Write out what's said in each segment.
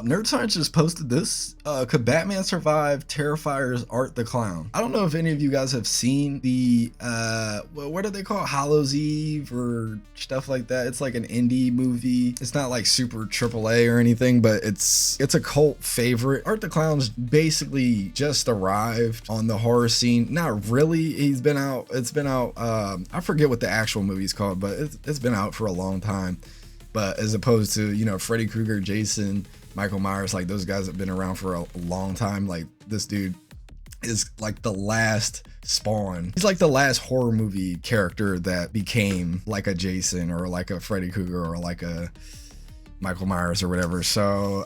Nerd Science just posted this. Could Batman survive Terrifiers Art the Clown? I don't know if any of you guys have seen the, what do they call it? Hallows Eve or stuff like that. It's like an indie movie. It's not like super AAA or anything, but it's a cult favorite. Art the Clown's basically just arrived on the horror scene. Not really. It's been out. I forget what the actual movie's called, but it's been out for a long time. But as opposed to, you know, Freddy Krueger, Jason, Michael Myers, like those guys have been around for a long time. Like this dude is like the last Spawn. He's like the last horror movie character that became like a Jason or like a Freddy Krueger or like a Michael Myers or whatever. So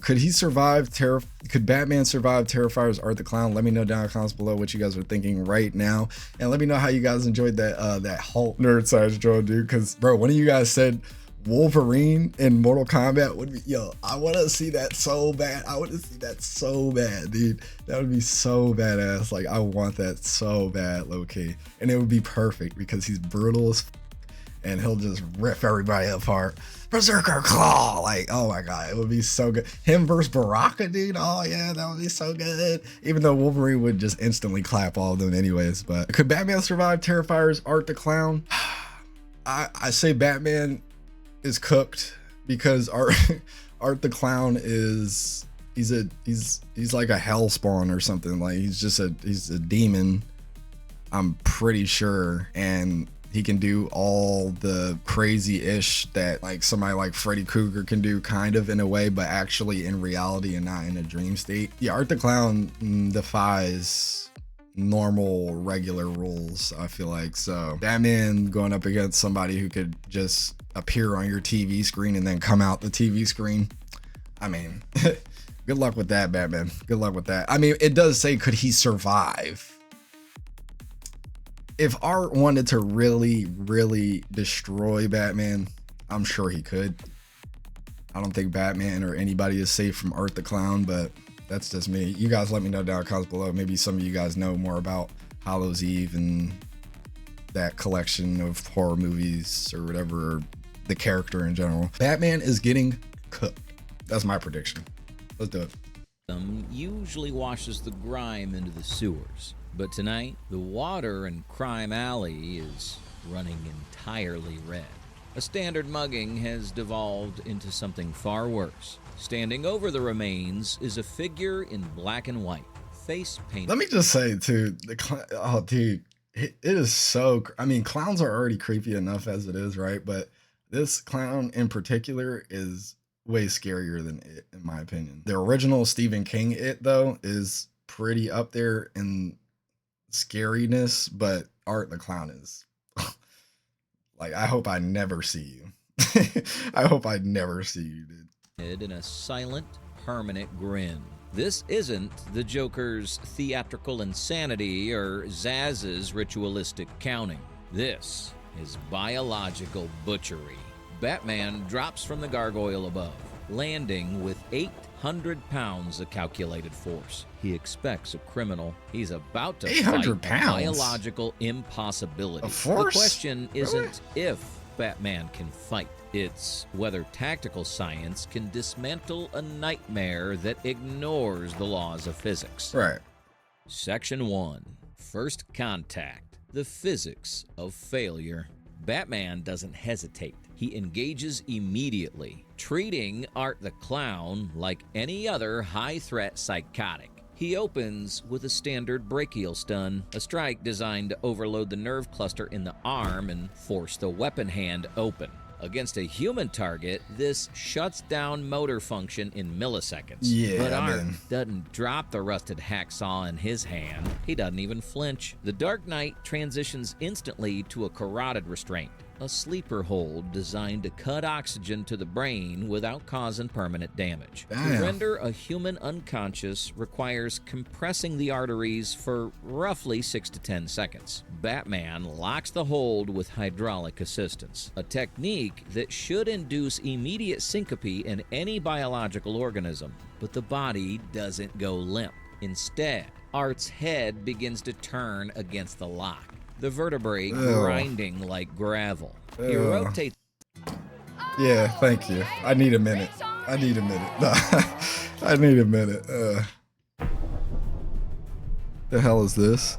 could he survive could Batman survive Terrifiers Art the Clown? Let me know down in the comments below what you guys are thinking right now, and let me know how you guys enjoyed that Hulk Nerd Science draw, dude. Because bro, one of you guys said Wolverine in Mortal Kombat would be, yo, I want to see that so bad. I want to see that so bad, dude. That would be so badass. Like, I want that so bad, low-key. And it would be perfect because he's brutal as and he'll just rip everybody apart. Berserker Claw, like, oh my god, it would be so good. Him versus Baraka, dude. Oh yeah, that would be so good. Even though Wolverine would just instantly clap all of them anyways. But could Batman survive Terrifiers Art the Clown? I say Batman is cooked because Art the Clown is he's like a hell spawn or something. Like he's a demon, I'm pretty sure, and he can do all the crazy-ish that like somebody like Freddy Krueger can do, kind of in a way, but actually in reality and not in a dream state. Yeah, Art the Clown defies normal regular rules, I feel like. So Batman going up against somebody who could just appear on your TV screen and then come out the TV screen, I mean, good luck with that, Batman. Good luck with that. I mean, it does say could he survive. If Art wanted to really destroy Batman, I'm sure he could. I don't think Batman or anybody is safe from Art the Clown, but that's just me. You guys let me know down in the comments below. Maybe some of you guys know more about Hallows Eve and that collection of horror movies or whatever, the character in general. Batman is getting cooked. That's my prediction. Let's do it. Usually washes the grime into the sewers, but tonight the water in Crime Alley is running entirely red. A standard mugging has devolved into something far worse. Standing over the remains is a figure in black and white, face painted. Let me just say too, oh dude, it is so, I mean, clowns are already creepy enough as it is, right? But this clown in particular is way scarier than it, in my opinion. The original Stephen King It, though, is pretty up there in scariness, but Art the Clown is like, I hope I never see you. I hope I never see you, dude. In a silent, permanent grin. This isn't the Joker's theatrical insanity or Zaz's ritualistic counting. This is biological butchery. Batman drops from the gargoyle above, landing with 800 pounds of calculated force. He expects a criminal. He's about to fight a biological impossibility. The question isn't if Batman can fight. It's whether tactical science can dismantle a nightmare that ignores the laws of physics. Right. Section 1. First contact. The physics of failure. Batman doesn't hesitate. He engages immediately, treating Art the Clown like any other high-threat psychotic. He opens with a standard brachial stun, a strike designed to overload the nerve cluster in the arm and force the weapon hand open. Against a human target, this shuts down motor function in milliseconds. Yeah, but Art doesn't drop the rusted hacksaw in his hand. He doesn't even flinch. The Dark Knight transitions instantly to a carotid restraint, a sleeper hold designed to cut oxygen to the brain without causing permanent damage. Damn. To render a human unconscious requires compressing the arteries for roughly 6 to 10 seconds. Batman locks the hold with hydraulic assistance, a technique that should induce immediate syncope in any biological organism, but the body doesn't go limp. Instead, Art's head begins to turn against the lock, the vertebrae grinding like gravel. He rotates. Yeah, thank you. I need a minute. I need a minute. No, I need a minute. The hell is this?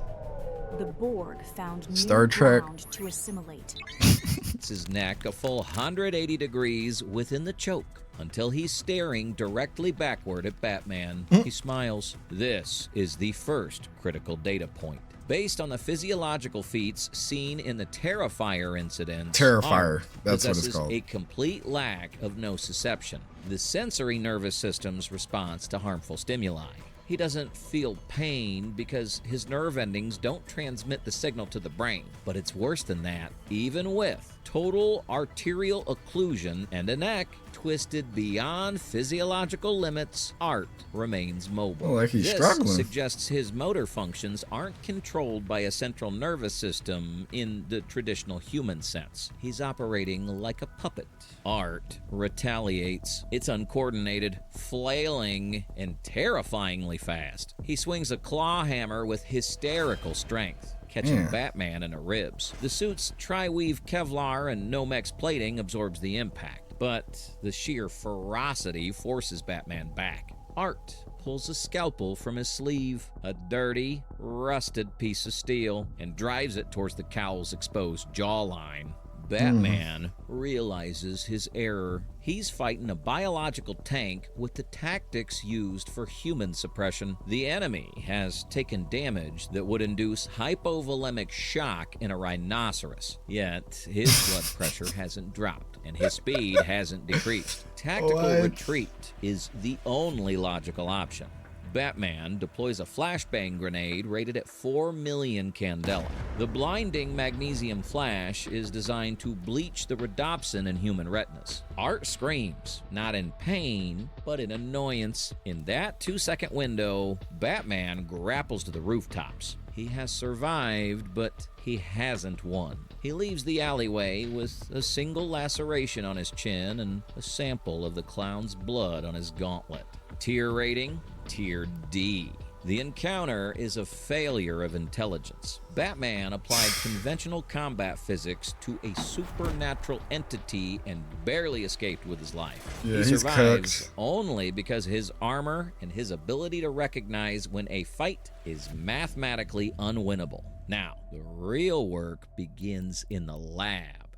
The Borg found Star new Trek. ground to assimilate. It's his neck a full 180 degrees within the choke until he's staring directly backward at Batman. He smiles. This is the first critical data point. Based on the physiological feats seen in the Terrifier incident, Terrifier, that's what it's possesses called. a complete lack of nociception, the sensory nervous system's response to harmful stimuli. He doesn't feel pain because his nerve endings don't transmit the signal to the brain. But it's worse than that. Even with total arterial occlusion and a neck twisted beyond physiological limits, Art remains mobile. Oh, like he's This struggling. suggests his motor functions aren't controlled by a central nervous system in the traditional human sense. He's operating like a puppet. Art retaliates. It's uncoordinated, flailing, and terrifyingly fast. He swings a claw hammer with hysterical strength, catching Batman in the ribs. The suit's tri-weave Kevlar and Nomex plating absorbs the impact, but the sheer ferocity forces Batman back. Art pulls a scalpel from his sleeve, a dirty, rusted piece of steel, and drives it towards the cowl's exposed jawline. Batman realizes his error. He's fighting a biological tank with the tactics used for human suppression. The enemy has taken damage that would induce hypovolemic shock in a rhinoceros, yet his blood pressure hasn't dropped and his speed hasn't decreased. Tactical retreat is the only logical option. Batman deploys a flashbang grenade rated at 4 million candela. The blinding magnesium flash is designed to bleach the rhodopsin in human retinas. Art screams, not in pain, but in annoyance. In that 2-second window, Batman grapples to the rooftops. He has survived, but he hasn't won. He leaves the alleyway with a single laceration on his chin and a sample of the clown's blood on his gauntlet. Tier rating? Tier D. The encounter is a failure of intelligence. Batman applied conventional combat physics to a supernatural entity and barely escaped with his life. Yeah, he he's survives cooked. only because his armor and his ability to recognize when a fight is mathematically unwinnable. Now, the real work begins in the lab.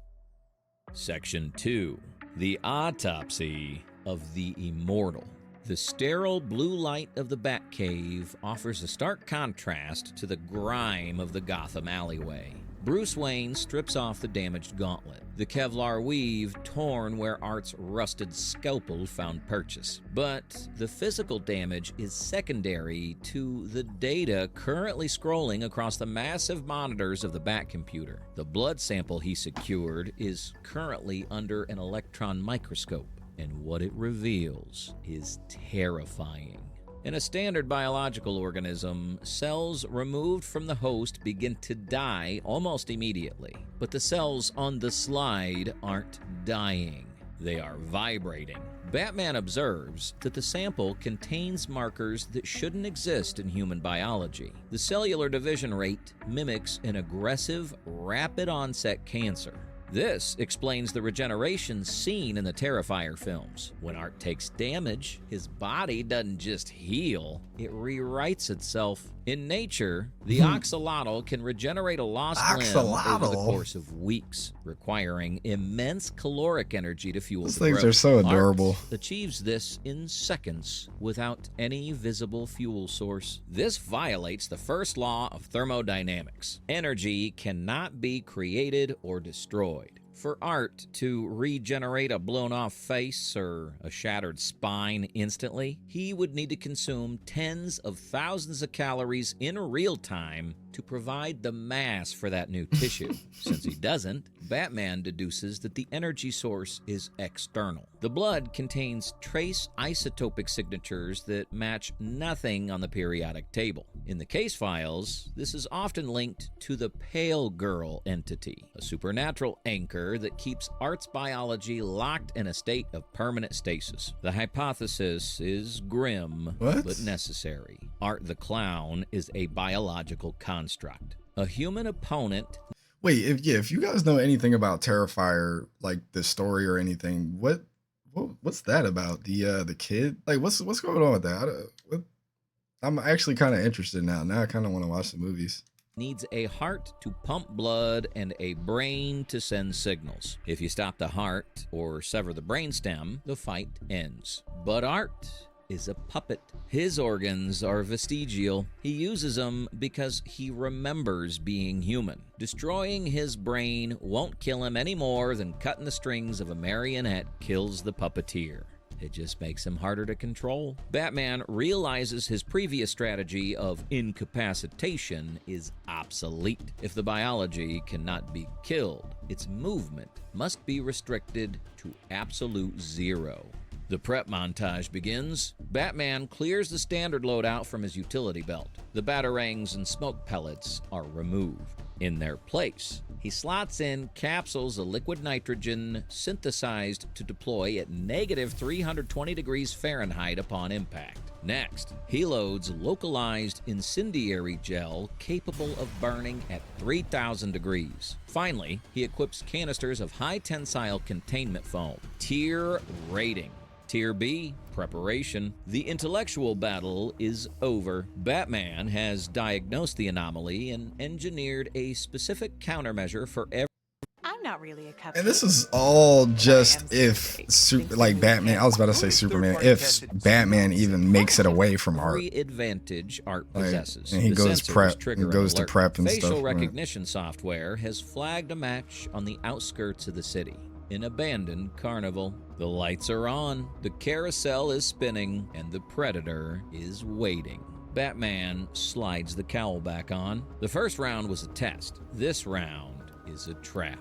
Section 2. The Autopsy of the Immortal. The sterile blue light of the Batcave offers a stark contrast to the grime of the Gotham alleyway. Bruce Wayne strips off the damaged gauntlet, the Kevlar weave torn where Art's rusted scalpel found purchase. But the physical damage is secondary to the data currently scrolling across the massive monitors of the Batcomputer. The blood sample he secured is currently under an electron microscope, and what it reveals is terrifying. In a standard biological organism, cells removed from the host begin to die almost immediately. But the cells on the slide aren't dying. They are vibrating. Batman observes that the sample contains markers that shouldn't exist in human biology. The cellular division rate mimics an aggressive, rapid-onset cancer. This explains the regeneration seen in the Terrifier films. When Art takes damage, his body doesn't just heal, it rewrites itself. In nature, the axolotl can regenerate a lost limb over the course of weeks, requiring immense caloric energy to fuel Those the things growth. are so adorable. Art achieves this in seconds without any visible fuel source. This violates the first law of thermodynamics. Energy cannot be created or destroyed. For Art to regenerate a blown-off face or a shattered spine instantly, he would need to consume tens of thousands of calories in real time to provide the mass for that new tissue. Since he doesn't, Batman deduces that the energy source is external. The blood contains trace isotopic signatures that match nothing on the periodic table. In the case files, this is often linked to the Pale Girl entity, a supernatural anchor that keeps Art's biology locked in a state of permanent stasis. The hypothesis is grim, but necessary. Art the Clown is a biological construct. A human opponent. Wait, if you guys know anything about Terrifier, like the story or anything, what What's that about? The kid? Like, what's going on with that? I'm actually kind of interested now. Now I kind of want to watch the movies. Needs a heart to pump blood and a brain to send signals. If you stop the heart or sever the brainstem, the fight ends. But Art is a puppet. His organs are vestigial. He uses them because he remembers being human. Destroying his brain won't kill him any more than cutting the strings of a marionette kills the puppeteer. It just makes him harder to control. Batman realizes his previous strategy of incapacitation is obsolete. If the biology cannot be killed, its movement must be restricted to absolute zero. The prep montage begins. Batman clears the standard loadout from his utility belt. The batarangs and smoke pellets are removed. In their place, he slots in capsules of liquid nitrogen synthesized to deploy at negative 320 degrees Fahrenheit upon impact. Next, he loads localized incendiary gel capable of burning at 3,000 degrees. Finally, he equips canisters of high tensile containment foam. Tier rating. Tier B, preparation. The intellectual battle is over. Batman has diagnosed the anomaly and engineered a specific countermeasure for every. I'm not really a cupcake. And this is all just if like Batman. I was about to say Superman. If Batman even makes it away from Art, advantage Art like, possesses. and he The goes sensors prep, trigger and an goes to alert. prep and Facial stuff. recognition software has flagged a match on the outskirts of the city. An abandoned carnival. The lights are on, the carousel is spinning, and the predator is waiting. Batman slides the cowl back on. The first round was a test. This round is a trap.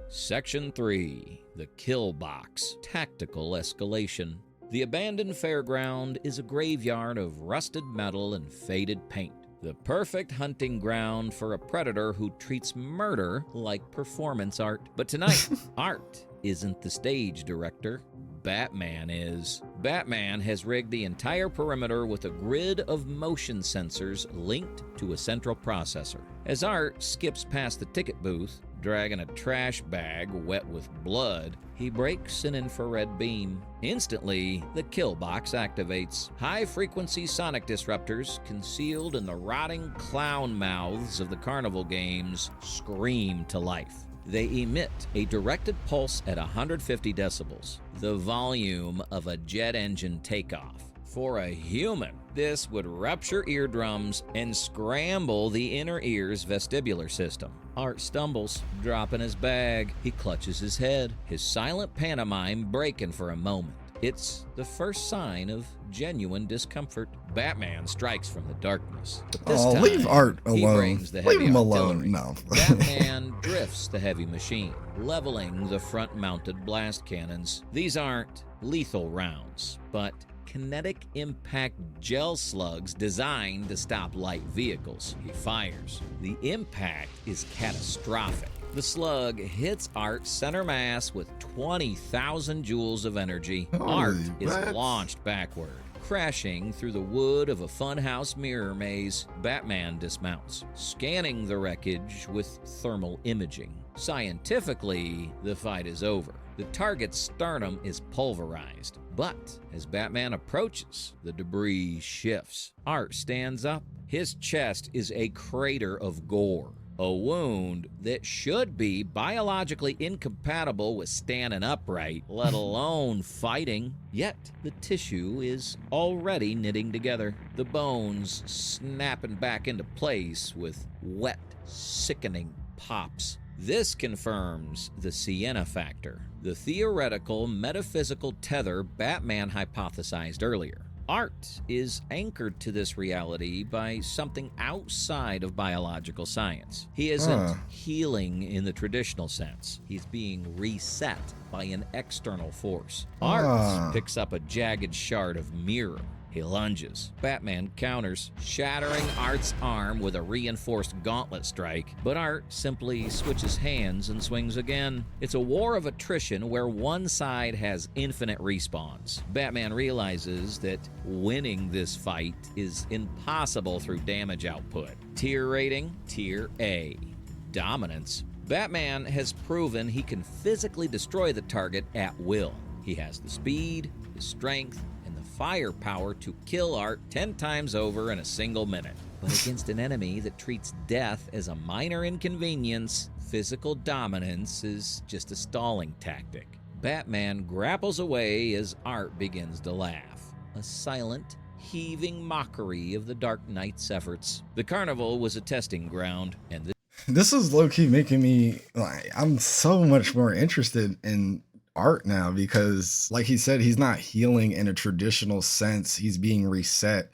Section 3. The Kill Box. Tactical Escalation. The abandoned fairground is a graveyard of rusted metal and faded paint. The perfect hunting ground for a predator who treats murder like performance art. But tonight, Art isn't the stage director. Batman is. Batman has rigged the entire perimeter with a grid of motion sensors linked to a central processor. As Art skips past the ticket booth, dragging a trash bag wet with blood, he breaks an infrared beam. Instantly, the kill box activates. High-frequency sonic disruptors concealed in the rotting clown mouths of the carnival games scream to life. They emit a directed pulse at 150 decibels, the volume of a jet engine takeoff. For a human, this would rupture eardrums and scramble the inner ear's vestibular system. Art stumbles, dropping his bag. He clutches his head, his silent pantomime breaking for a moment. It's the first sign of genuine discomfort. Batman strikes from the darkness. But this time, leave Art he alone. brings the Leave heavy him artillery. alone. No. Batman drifts the heavy machine, leveling the front-mounted blast cannons. These aren't lethal rounds, but kinetic impact gel slugs designed to stop light vehicles. He fires. The impact is catastrophic. The slug hits Art's center mass with 20,000 joules of energy. Art is launched backward. Crashing through the wood of a funhouse mirror maze, Batman dismounts, scanning the wreckage with thermal imaging. Scientifically, the fight is over. The target's sternum is pulverized. But as Batman approaches, the debris shifts. Art stands up. His chest is a crater of gore. A wound that should be biologically incompatible with standing upright, let alone fighting. Yet the tissue is already knitting together, the bones snapping back into place with wet, sickening pops. This confirms the Sienna factor, the theoretical metaphysical tether Batman hypothesized earlier. Art is anchored to this reality by something outside of biological science. He isn't healing in the traditional sense. He's being reset by an external force. Art picks up a jagged shard of mirror. He lunges. Batman counters, shattering Art's arm with a reinforced gauntlet strike, but Art simply switches hands and swings again. It's a war of attrition where one side has infinite respawns. Batman realizes that winning this fight is impossible through damage output. Tier rating, Tier A. Dominance. Batman has proven he can physically destroy the target at will. He has the speed, the strength, and the firepower to kill Art 10 times over in a single minute. But against an enemy that treats death as a minor inconvenience, physical dominance is just a stalling tactic. Batman grapples away as Art begins to laugh, a silent, heaving mockery of the Dark Knight's efforts. The carnival was a testing ground, and This is low-key making me, like, I'm so much more interested in Art now because, like he said, he's not healing in a traditional sense. He's being reset,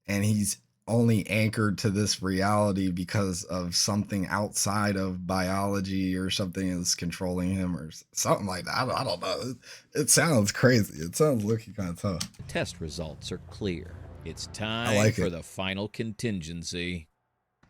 and he's only anchored to this reality because of something outside of biology or something is controlling him or something like that. I don't know. It sounds crazy. It sounds looking kind of tough. the test results are clear. It's time for the final contingency.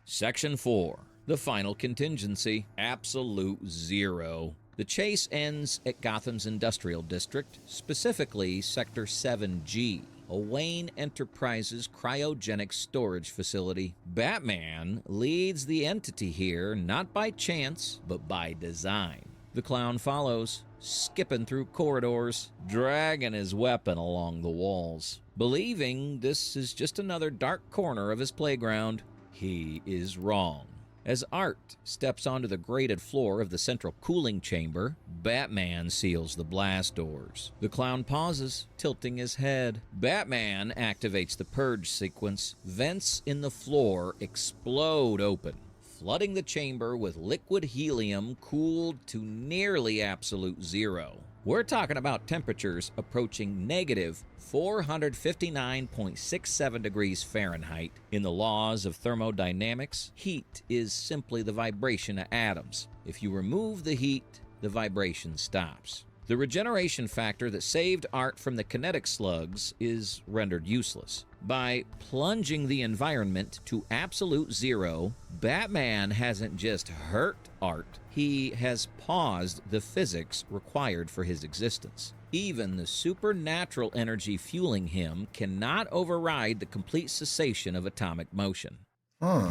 Section 4. The final contingency. Absolute zero. The chase ends at Gotham's Industrial District, specifically Sector 7G, a Wayne Enterprises cryogenic storage facility. Batman leads the entity here not by chance, but by design. The clown follows, skipping through corridors, dragging his weapon along the walls. Believing this is just another dark corner of his playground, he is wrong. As Art steps onto the grated floor of the central cooling chamber, Batman seals the blast doors. The clown pauses, tilting his head. Batman activates the purge sequence. Vents in the floor explode open, flooding the chamber with liquid helium cooled to nearly absolute zero. We're talking about temperatures approaching negative 459.67 degrees Fahrenheit. In the laws of thermodynamics, heat is simply the vibration of atoms. If you remove the heat, the vibration stops. The regeneration factor that saved Art from the kinetic slugs is rendered useless. By plunging the environment to absolute zero, Batman hasn't just hurt Art, he has paused the physics required for his existence. Even the supernatural energy fueling him cannot override the complete cessation of atomic motion.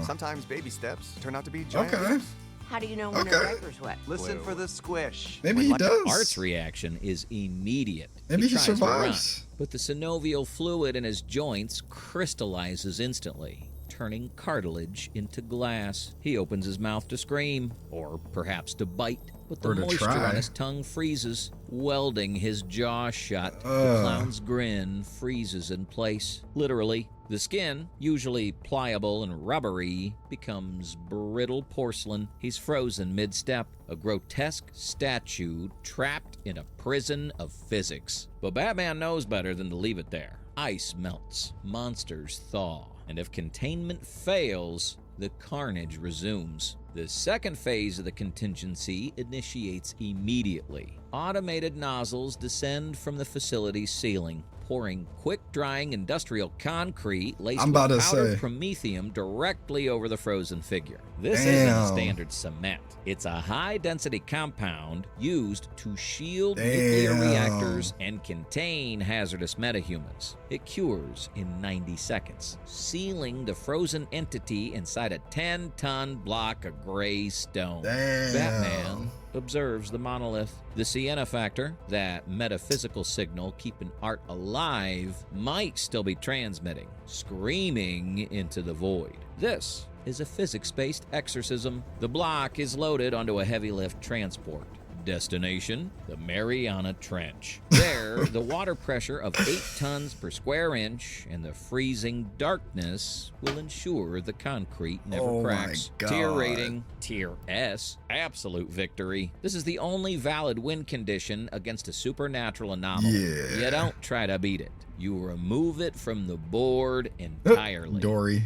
Sometimes baby steps turn out to be giant Okay. leaps. How do you know when Okay. your diaper's wet? Listen for the squish. Maybe he does. Art's reaction is immediate. Maybe he tries to run, survives. but the synovial fluid in his joints crystallizes instantly, turning cartilage into glass. He opens his mouth to scream, or perhaps to bite, but the Or to moisture try. on his tongue freezes, welding his jaw shut. The clown's grin freezes in place. Literally, the skin, usually pliable and rubbery, becomes brittle porcelain. He's frozen mid-step, a grotesque statue trapped in a prison of physics. But Batman knows better than to leave it there. Ice melts, monsters thaw, and if containment fails, the carnage resumes. The second phase of the contingency initiates immediately. Automated nozzles descend from the facility's ceiling, pouring quick-drying industrial concrete laced I'm about with to powdered say. promethium directly over the frozen figure. This Damn. isn't standard cement. It's a high-density compound used to shield nuclear Damn. reactors and contain hazardous metahumans. It cures in 90 seconds, sealing the frozen entity inside a 10-ton block of gray stone. Damn. Batman observes the monolith. The Sienna factor, that metaphysical signal keeping Art alive, might still be transmitting, screaming into the void. This is a physics-based exorcism. The block is loaded onto a heavy lift transport. Destination, the Mariana Trench. There, the water pressure of 8 tons per square inch and the freezing darkness will ensure the concrete never Oh my cracks. God. Tier rating, Tier S, absolute victory. This is the only valid win condition against a supernatural anomaly. Yeah. You don't try to beat it. You remove it from the board entirely. Dory.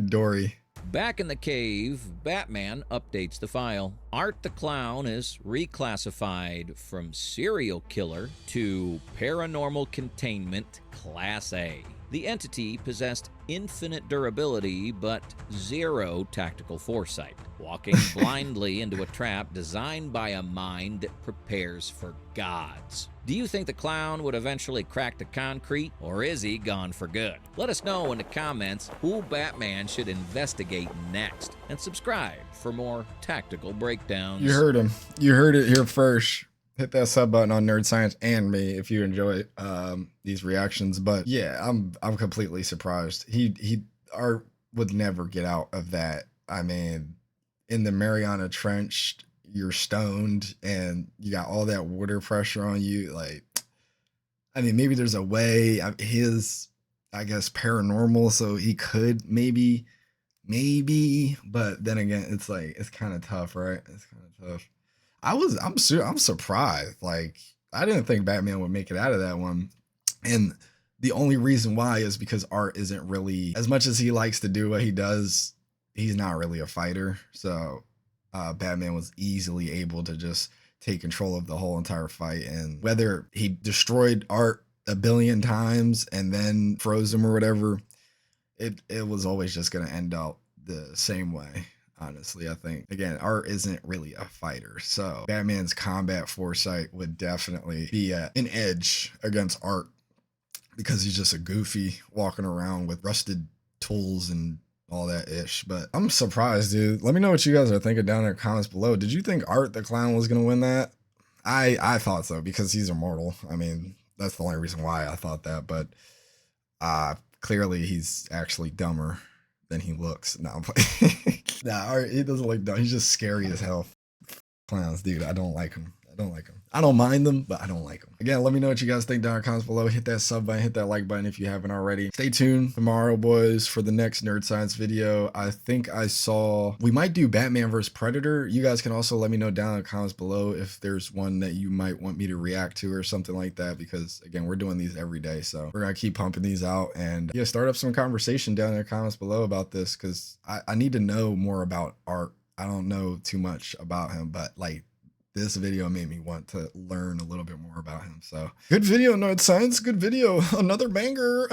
Dory. Back in the cave, Batman updates the file. Art the Clown is reclassified from serial killer to paranormal containment Class A. The entity possessed infinite durability but zero tactical foresight, walking blindly into a trap designed by a mind that prepares for gods. Do you think the clown would eventually crack the concrete, or is he gone for good? Let us know in the comments who Batman should investigate next, and subscribe for more tactical breakdowns. You heard him. You heard it here first. hit that sub button on Nerd Science and me if you enjoy these reactions. But yeah, I'm completely surprised. He Art would never get out of that. I mean, in the Mariana Trench, you're stoned and you got all that water pressure on you. Like, I mean, maybe there's a way. His, I guess, paranormal, so he could maybe, but then again, it's like it's kind of tough, right? It's kind of tough. I'm surprised. Like, I didn't think Batman would make it out of that one, and the only reason why is because Art isn't really, as much as he likes to do what he does, he's not really a fighter. So Batman was easily able to just take control of the whole entire fight, and whether he destroyed Art a billion times and then froze him or whatever, it was always just going to end up the same way. Honestly, I think, again, Art isn't really a fighter, so Batman's combat foresight would definitely be an edge against Art, because he's just a goofy walking around with rusted tools and all that ish. But I'm surprised, dude. Let me know what you guys are thinking down in the comments below. Did you think Art the Clown was gonna win that? I thought so, because he's immortal. I mean, that's the only reason why I thought that. But clearly he's actually dumber than he looks. No, I'm playing. Nah, Art, he doesn't look dumb. He's just scary as hell. Clowns, dude. I don't like him. I don't mind them, but I don't like them. Again, let me know what you guys think down in the comments below. Hit that sub button, hit that like button if you haven't already. Stay tuned tomorrow, boys, for the next Nerd Science video. I think I saw, we might do Batman vs. Predator. You guys can also let me know down in the comments below if there's one that you might want me to react to or something like that, because again, we're doing these every day. So we're gonna keep pumping these out, and yeah, start up some conversation down in the comments below about this, because I need to know more about Art. I don't know too much about him, but like, this video made me want to learn a little bit more about him. So good video, Nerd Science. Good video. Another banger.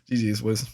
GG's, Wiz.